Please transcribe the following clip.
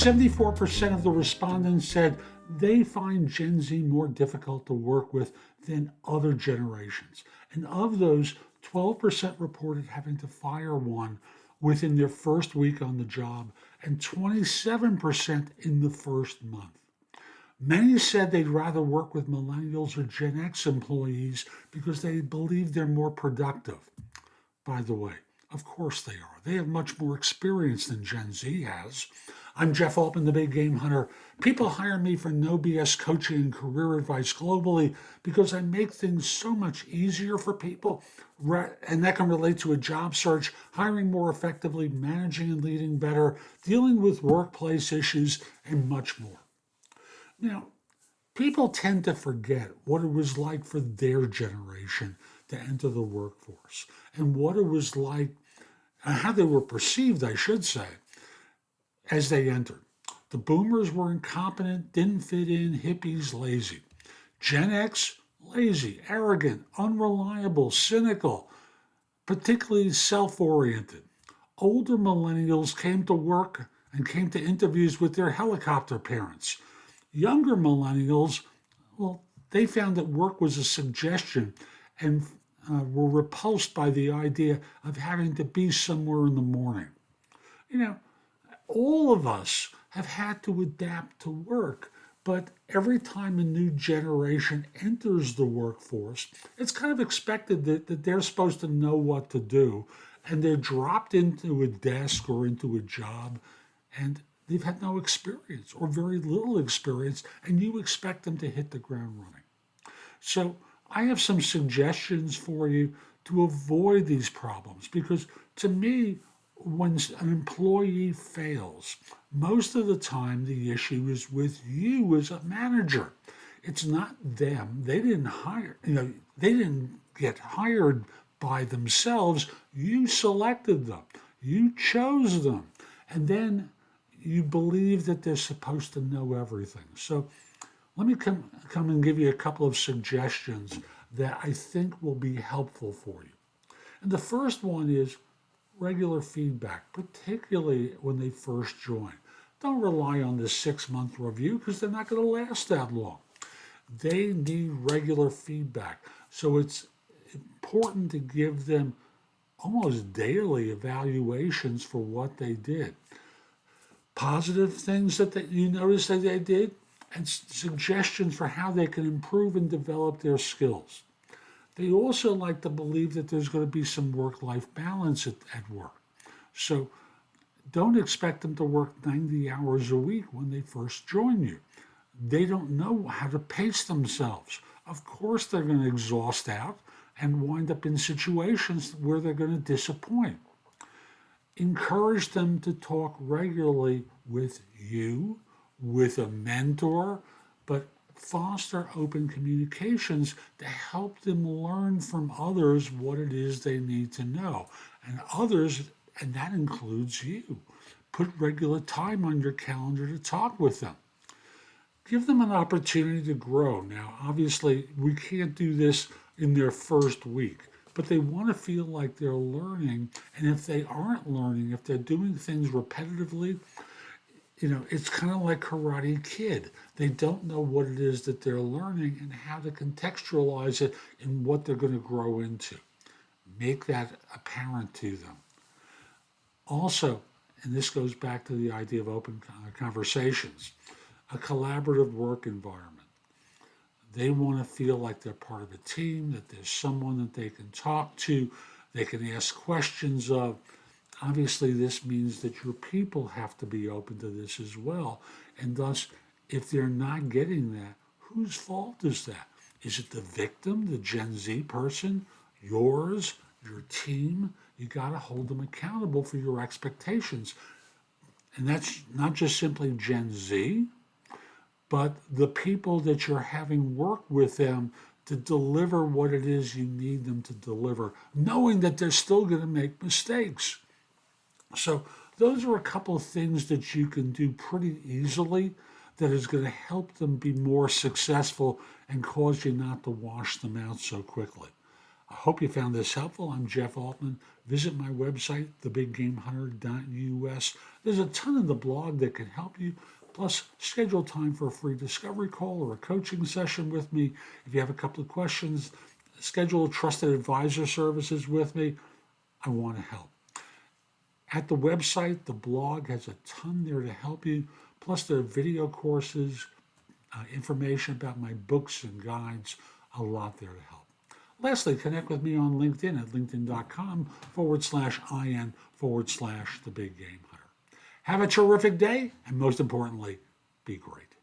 74% of the respondents said they find Gen Z more difficult to work with than other generations. And of those, 12% reported having to fire one within their first week on the job, and 27% in the first month. Many said they'd rather work with millennials or Gen X employees because they believe they're more productive. By the way, of course they are. They have much more experience than Gen Z has. I'm Jeff Altman, the Big Game Hunter. People hire me for no BS coaching and career advice globally because I make things so much easier for people, and that can relate to a job search, hiring more effectively, managing and leading better, dealing with workplace issues, and much more. Now, people tend to forget what it was like for their generation to enter the workforce and what it was like, how they were perceived, I should say, as they entered. The boomers were incompetent, didn't fit in, hippies, lazy. Gen X, lazy, arrogant, unreliable, cynical, particularly self-oriented. Older millennials came to work and came to interviews with their helicopter parents. Younger millennials, well, they found that work was a suggestion and were repulsed by the idea of having to be somewhere in the morning. You know, all of us have had to adapt to work, but every time a new generation enters the workforce, it's kind of expected that they're supposed to know what to do, and they're dropped into a desk or into a job, and they've had no experience or very little experience, and you expect them to hit the ground running. So I have some suggestions for you to avoid these problems because to me, when an employee fails, most of the time the issue is with you as a manager. It's not them. They didn't hire, they didn't get hired by themselves. You selected them. You chose them. And then you believe that they're supposed to know everything. So let me come and give you a couple of suggestions that I think will be helpful for you. And the first one is regular feedback, particularly when they first join. Don't rely on this 6-month review because they're not going to last that long. They need regular feedback. So it's important to give them almost daily evaluations for what they did. Positive things that you notice that they did, and suggestions for how they can improve and develop their skills. They also like to believe that there's going to be some work-life balance at work. So don't expect them to work 90 hours a week when they first join you. They don't know how to pace themselves. Of course, they're going to exhaust out and wind up in situations where they're going to disappoint. Encourage them to talk regularly with you, with a mentor, but foster open communications to help them learn from others what it is they need to know. And others, and that includes you. Put regular time on your calendar to talk with them. Give them an opportunity to grow. Now, obviously, we can't do this in their first week, but they want to feel like they're learning. And if they aren't learning, if they're doing things repetitively, it's kind of like Karate Kid. They don't know what it is that they're learning and how to contextualize it in what they're going to grow into. Make that apparent to them. Also, and this goes back to the idea of open conversations, a collaborative work environment. They want to feel like they're part of a team, that there's someone that they can talk to, they can ask questions of. Obviously, this means that your people have to be open to this as well. And thus, if they're not getting that, whose fault is that? Is it the victim, the Gen Z person, yours, your team? You got to hold them accountable for your expectations. And that's not just simply Gen Z, but the people that you're having work with them to deliver what it is you need them to deliver, knowing that they're still going to make mistakes. So those are a couple of things that you can do pretty easily that is going to help them be more successful and cause you not to wash them out so quickly. I hope you found this helpful. I'm Jeff Altman. Visit my website, thebiggamehunter.us. There's a ton in the blog that can help you. Plus, schedule time for a free discovery call or a coaching session with me. If you have a couple of questions, schedule trusted advisor services with me. I want to help. At the website, the blog has a ton there to help you. Plus, there are video courses, information about my books and guides, a lot there to help. Lastly, connect with me on LinkedIn at linkedin.com/IN/the Big Game Hunter. Have a terrific day, and most importantly, be great.